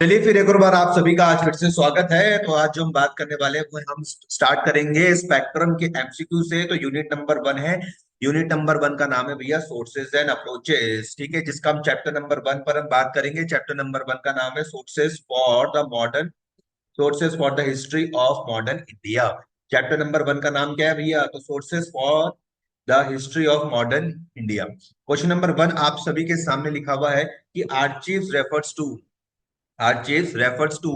चलिए फिर एक और बार आप सभी का आज फिर से स्वागत है। तो आज जो हम बात करने वाले हैं वो हम स्टार्ट करेंगे स्पेक्ट्रम के एमसीक्यू से। तो यूनिट नंबर 1 है। यूनिट नंबर 1 का नाम है भैया सोर्सेज एंड अप्रोचेस। ठीक है, जिसका हम चैप्टर नंबर 1 पर हम बात करेंगे। चैप्टर नंबर 1 का नाम है sources for the history of modern India. Chapter number 1 का नाम क्या है भैया? तो sources for the history of modern India. Question number 1 आप सभी के सामने लिखा हुआ है कि archive refers to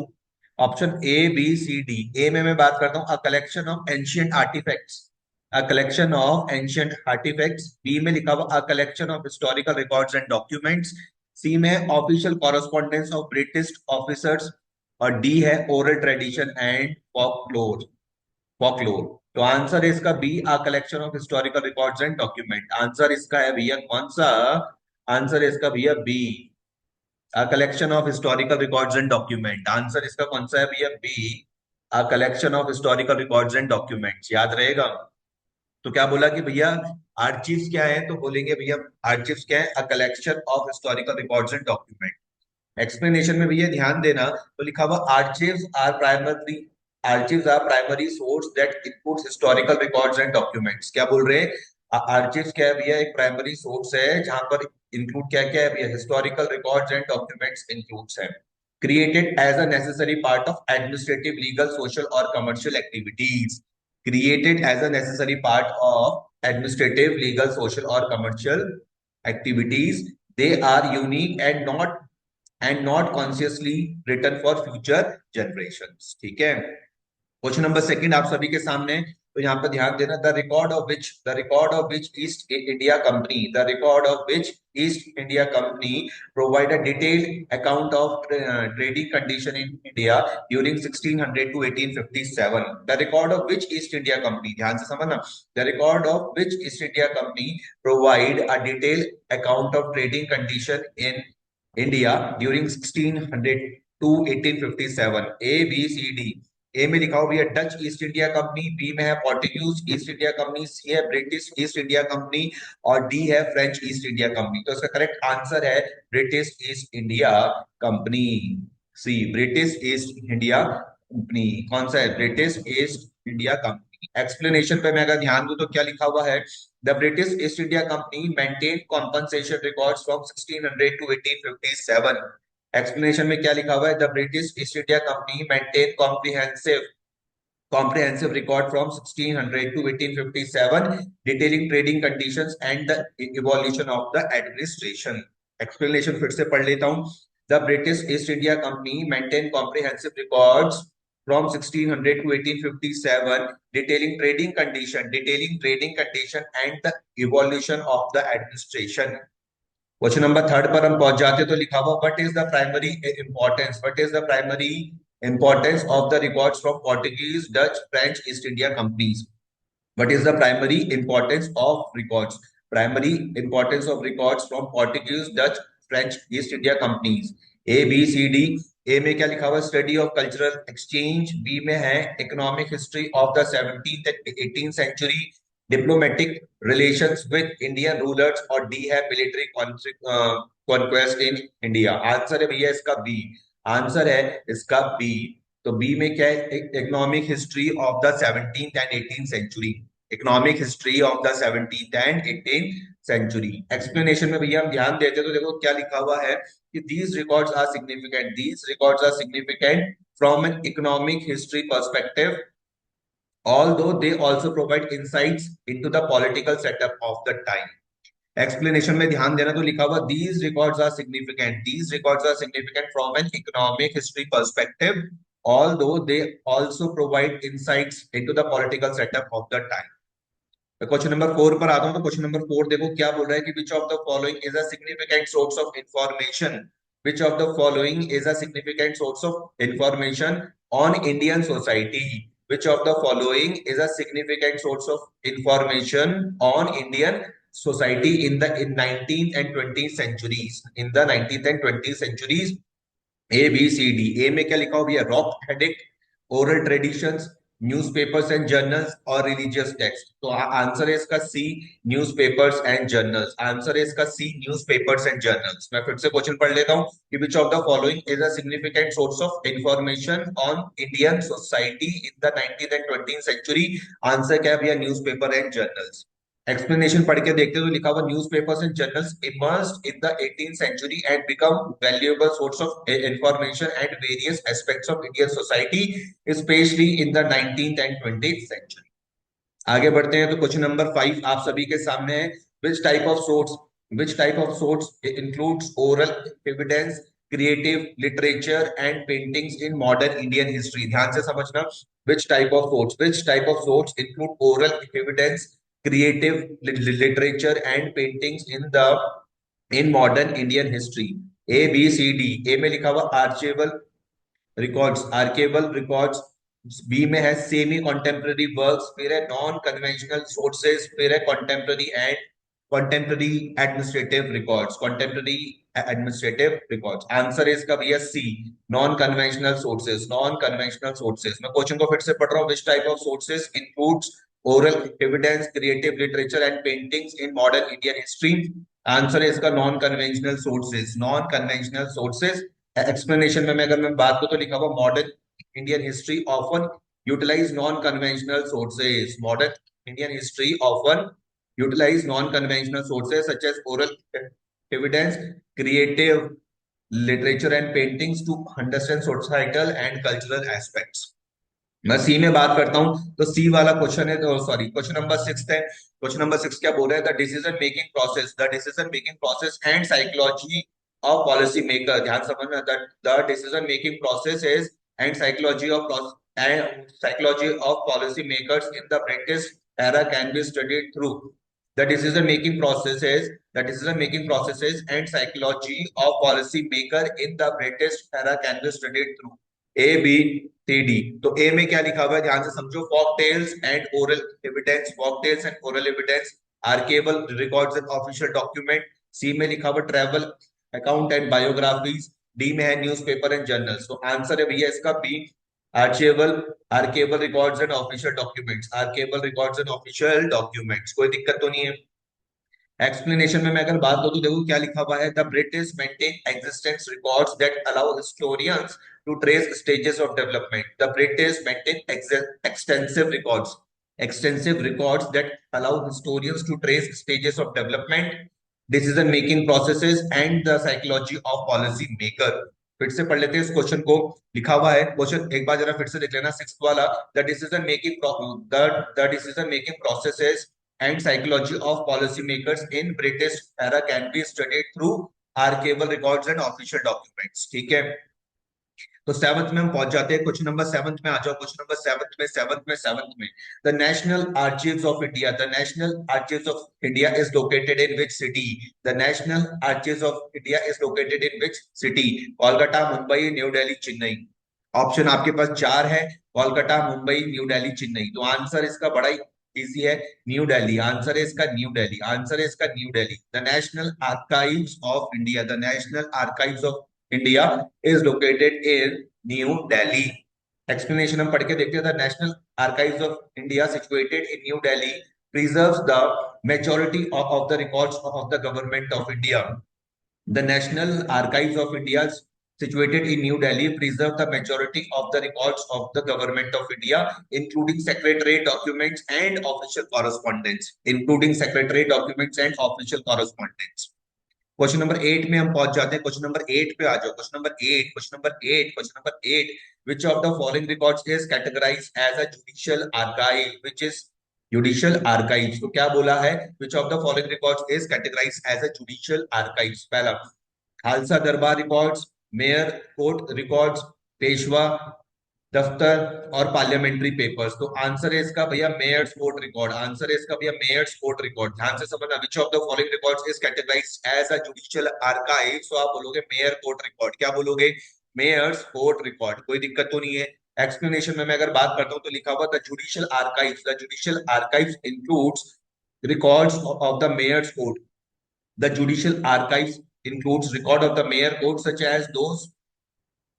option A B C D. A में मैं बात करता हूँ a collection of ancient artefacts. A collection of ancient artefacts. B में लिखा हुआ a collection of historical records and documents. C में official correspondence of British officers. और डी है ओरल ट्रेडिशन एंड फॉकलोर। तो आंसर है इसका B, a collection of historical records and document. Answer इसका है भैया कौन सा? आंसर है इसका भैया B, a collection of historical records and document. Answer इसका कौन सा है भैया? B, a collection of historical records and documents. याद रहेगा। तो क्या बोला कि भैया आर्चीव्स क्या है? तो बोलेंगे भैया आर्चीव्स क्या है? A collection of historical records and document. Explanation में भैया ध्यान देना, तो लिखा हुआ archives are primary source that inputs historical records and documents. क्या बोल रहे हैं? आर्चिव्स क्या है भैया? एक प्राइमरी सोर्स है जहां पर इंक्लूड क्या क्या है भैया? Historical records and documents includes है। Created as a necessary part of administrative, legal, social और commercial activities. Created as a necessary part of administrative, legal, social और commercial activities. They are unique and not consciously written for future generations। ठीक है। Question number second आप सभी के सामने। तो यहाँ पर ध्यान देना, the record of which East India company provide a detailed account of trading condition in India during 1600 to 1857। The record of which East India company, ध्यान से समझना, the record of which East India company provide a detailed account of trading condition in India during 1600 to 1857। A B C D. A में लिखा हुआ भैया Dutch East India company, B में है Portuguese east India company, सी है British East India company और D है French East India company. तो इसका करेक्ट आंसर है ब्रिटिश ईस्ट इंडिया कंपनी। सी, ब्रिटिश ईस्ट इंडिया कंपनी। कौन सा है? British East India company. Explanation पे मैं अगर ध्यान दूं तो क्या लिखा हुआ है? The British East India company maintain compensation records from 1600 to 1857। Explanation में क्या लिखा हुआ है? The British East India company maintain comprehensive record from 1600 to 1857 detailing trading conditions and the evolution of the administration। explanation फिर से पढ़ लेता हूँ। The British East India Company maintained comprehensive records from 1600 to 1857 detailing trading condition and the evolution of the administration। Question number third पर हम पहुंच जाते तो लिखा हुआ what is the primary importance of the records from Portuguese, Dutch, French East India companies. What is the primary importance of records? Primary importance of records from Portuguese, Dutch, French East India companies. A B C D. A में क्या लिखा हुआ? Study of cultural exchange. B में है economic history of the 17th and 18th century, diplomatic relations with Indian rulers और D है military conquest in India. Answer है भैया इसका बी। आंसर है इसका बी। तो बी में क्या है? Economic history of the 17th and 18th century. Economic history of the 17th and 18th century. Explanation में भैया हम ध्यान देते तो देखो क्या लिखा हुआ है कि these records are significant from an economic history perspective, although they also provide insights into the political setup of the time। Explanation में ध्यान देना, तो लिखा हुआ these are significant from an economic history perspective, although they also provide insights into the political setup of the time। Question number 4 पर आता हूं। तो क्वेश्चन नंबर 4 देखो क्या बोल रहा है कि which of the following is a significant source of information, which of the following is a significant source of information on Indian society, which of the following is a significant source of information on Indian society in 19th and 20th centuries, in the 19th and 20th centuries। A B C D. A में क्या लिखा हो भैया? Rock edict, oral traditions, newspapers and journals और religious text. तो answer है इसका C, newspapers and journals. Answer है इसका सी, न्यूज़पेपर्स एंड जर्नल्स। मैं फिर से क्वेश्चन पढ़ लेता हूँ कि which of the following is a significant source of information on Indian society in the 19th and 20th century. Answer क्या है भैया? Newspaper and journals. एक्सप्लेनेशन पढ़ के देखते हो तो लिखा हुआ newspapers and journals emerged in the 18th century and become valuable source of information and various aspects of Indian society, especially in the 19th and 20th century। आगे बढ़ते हैं तो क्वेश्चन नंबर 5 आप सभी के सामने है। Which type of source includes oral evidence, creative literature and paintings in modern Indian history. ध्यान से समझना, which type of source include oral evidence, creative literature and paintings in modern Indian history. A B C D. A में लिखा हुआ आर्केबल records, B में है semi contemporary works, फिर है नॉन कन्वेंशनल सोर्सेज, फिर है कॉन्टेम्पररी एडमिनिस्ट्रेटिव रिकॉर्ड्स। आंसर है इसका भैया सी, नॉन कन्वेंशनल सोर्सेज। मैं क्वेश्चन को फिर से पढ़ रहा हूँ। विच type of sources includes oral evidence, creative literature and paintings in modern Indian history. Answer है इसका नॉन कन्वेंशनल सोर्सेज। एक्सप्लेनेशन में अगर मैं बात करूं तो लिखा हुआ modern Indian history often utilise non conventional sources. Modern Indian history often utilise non conventional sources such as oral evidence, creative literature and paintings to understand societal and cultural aspects. मैं C में बात करता हूं तो सी वाला question है, तो sorry question number 6 है। क्वेश्चन नंबर 6 क्या बोल रहा है? The decision making process and psychology of policy maker. ध्यान समझना, the decision making process is and psychology of policy makers in the British era can be studied through the decision making processes and psychology of policy maker in the British era can be studied through A B C D. तो A में क्या लिखा हुआ है? ध्यान से समझो, folk tales and oral evidence, archival records and official document. C में लिखा हुआ travel account and biographies. D में है न्यूज़पेपर एंड जर्नल्स। तो आंसर है भैया इसका B, archival archival records and official documents. कोई दिक्कत तो नहीं है? एक्सप्लेनेशन में मैं अगर बात करूं तो देखो क्या लिखा हुआ है। The British maintain existence records that allow historians to trace stages of development. The British maintain extensive records that allow historians to trace stages of development, decision making processes and the psychology of policy maker। फिर से पढ़ लेते हैं इस question को। लिखा हुआ है क्वेश्चन, एक बार जरा फिर से देख लेना, 6 वाला। The decision making processes and psychology of policymakers in British era can be studied through archival records and official documents। ठीक है, तो 7th में हम पहुंच जाते हैं। क्वेश्चन नंबर 7th में आ जाओ। क्वेश्चन नंबर 7th में the National Archives of India is located in which city. The National Archives of India is located in which city? Kolkata, Mumbai, New Delhi, Chennai. Option आपके पास 4 है, कोलकाता, मुंबई, न्यू दिल्ली, चेन्नई। तो आंसर इसका बड़ा ही इजी है, न्यू दिल्ली। आंसर है इसका New Delhi. The National Archives of India is located in New Delhi. Explanation हम पढ़ के देखते हैं। The National Archives of India situated in New Delhi preserves the majority of the records of the government of India। The National Archives of India situated in New Delhi preserve the majority of the records of the government of India, including secretariat documents and official correspondence। Question number 8 में हम पहुंच जाते हैं। Question number 8 पे आ जाओ। Question number 8 which of the following records is categorized as a judicial archive? तो क्या बोला है? which of the following records is categorized as a judicial archives? पहला Khalsa Darbar records, mayor court records, Peshwa दफ्तर और पार्लियामेंट्री पेपर्स। तो आंसर है इसका भैया मेयर्स कोर्ट रिकॉर्ड। ध्यान से समझना, which of the following records is categorised as a judicial archive. तो आप बोलोगे मेयर कोर्ट रिकॉर्ड। क्या बोलोगे? Mayor's court record. कोई दिक्कत तो नहीं है? एक्सप्लेनेशन में मैं अगर बात करता हूं तो लिखा हुआ the judicial archives includes records of the mayor's court. The judicial archives includes record of the mayor court such as those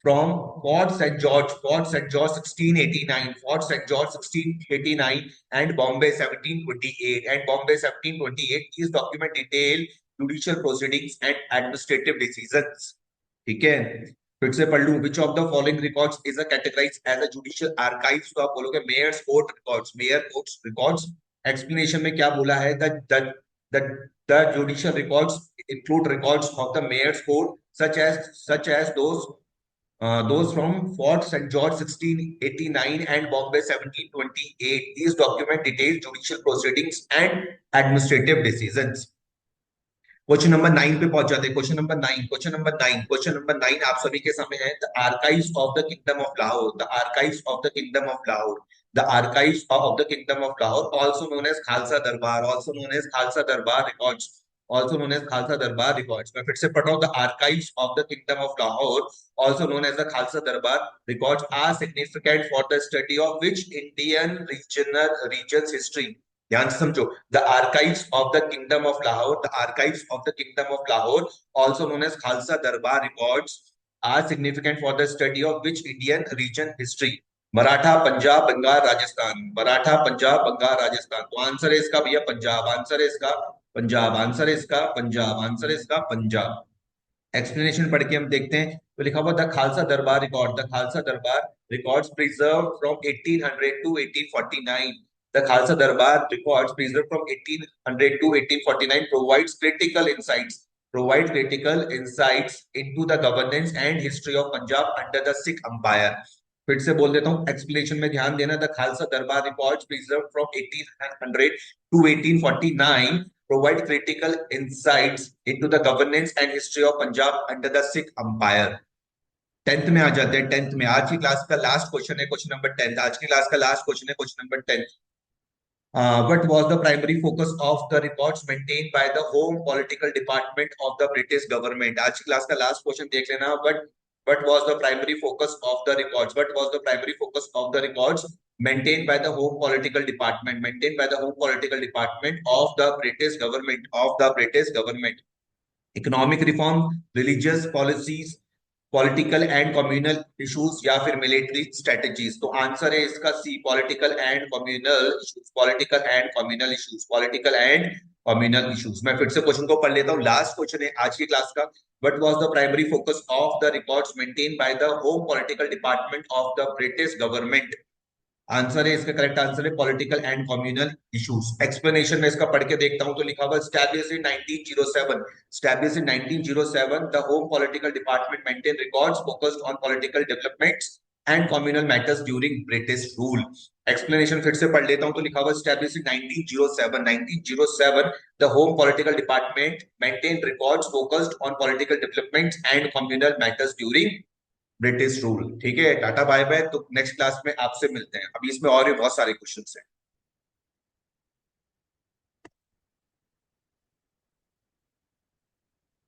from Fort St. George 1689, Fort St. George 1689, and Bombay 1728. And Bombay 1728 is document detail judicial proceedings and administrative decisions. ठीक है, फिर से पढ़ लूं. Which of the following records is a categorized as a judicial archives? तो आप बोलोगे mayor's court records, mayor courts records. Explanation में क्या बोला है? the the judicial records include records of the mayor's court such as those from Fort St. George 1689 and Bombay 1728. These document detail judicial proceedings and administrative decisions. Question number 9 पे पहुंच जाते हैं. Question number 9 आप सभी के सामने है. The archives of the kingdom of Lahore, the archives of the kingdom of Lahore, the archives of the kingdom of Lahore, also known as Khalsa Darbar, also known as Khalsa Darbar records, also known as Khalsa Darbar records. मैं फिर से पढ़ रहा हूँ. The archives of the kingdom of Lahore, also known as the Khalsa Darbar records, are significant for the study of which Indian region's history. ध्यान से समझो. The archives of the Kingdom of Lahore, the archives of the Kingdom of Lahore, also known as Khalsa Darbar records, are significant for the study of which Indian region history. Maratha, Punjab, Bengal, Rajasthan. Maratha, Punjab, Bengal, Rajasthan. तो answer है इसका भैया Punjab. Answer है इसका Punjab. Answer है इसका Punjab. Answer है इसका पंजाब. एक्सप्लेनेशन पढ़ के हम देखते हैं. तो लिखा हुआ द खालसा दरबार record, the Khalsa Darbar records preserve from 1800 to 1849. The Khalsa Darbar records preserved from 1800 to 1849 provides critical insights into the governance and history of Punjab under the Sikh Empire. फिर से बोल देता हूँ, एक्सप्लेनेशन में ध्यान देना. The Khalsa Darbar records preserved from 1800 to 1849 provide critical insights into the governance and history of Punjab under the Sikh Empire. 10th में आ जाते हैं. 10th में आज की क्लास का लास्ट क्वेश्चन है, क्वेश्चन नंबर 10. आज की क्लास का लास्ट क्वेश्चन है, question number 10. What was the primary focus of the records maintained by the Home Political Department of the British government? आज की क्लास का लास्ट क्वेश्चन देख लेना. What was the primary focus of the records? What was the primary focus of the records maintained by the Home Political Department? Maintained by the Home Political Department of the British government. Of the British government. Economic reform, religious policies, political and communal issues या फिर military strategies. तो answer है इसका C, political and communal issues. Political and communal issues. Political and communal issues. मैं फिर से question को पढ़ लेता हूँ. लास्ट क्वेश्चन है आज की क्लास का. What was the primary focus of the records maintained by the home political department of the British government? Answer है इसका, करेक्ट आंसर है political and communal issues. Explanation में इसका पढ़ के देखता हूं. तो लिखा हुआ establish in 1907. Establish in 1907 the home political department maintain records focused on political developments and communal matters during British rule. Explanation फिर से पढ़ लेता हूं. तो लिखा हुआ establish in 1907. 1907 the home political department maintain records focused on political developments and communal matters during British rule. ठीक है, टाटा बाय बाय. तो नेक्स्ट क्लास में आपसे मिलते हैं. अभी इसमें और भी बहुत सारे क्वेश्चंस हैं.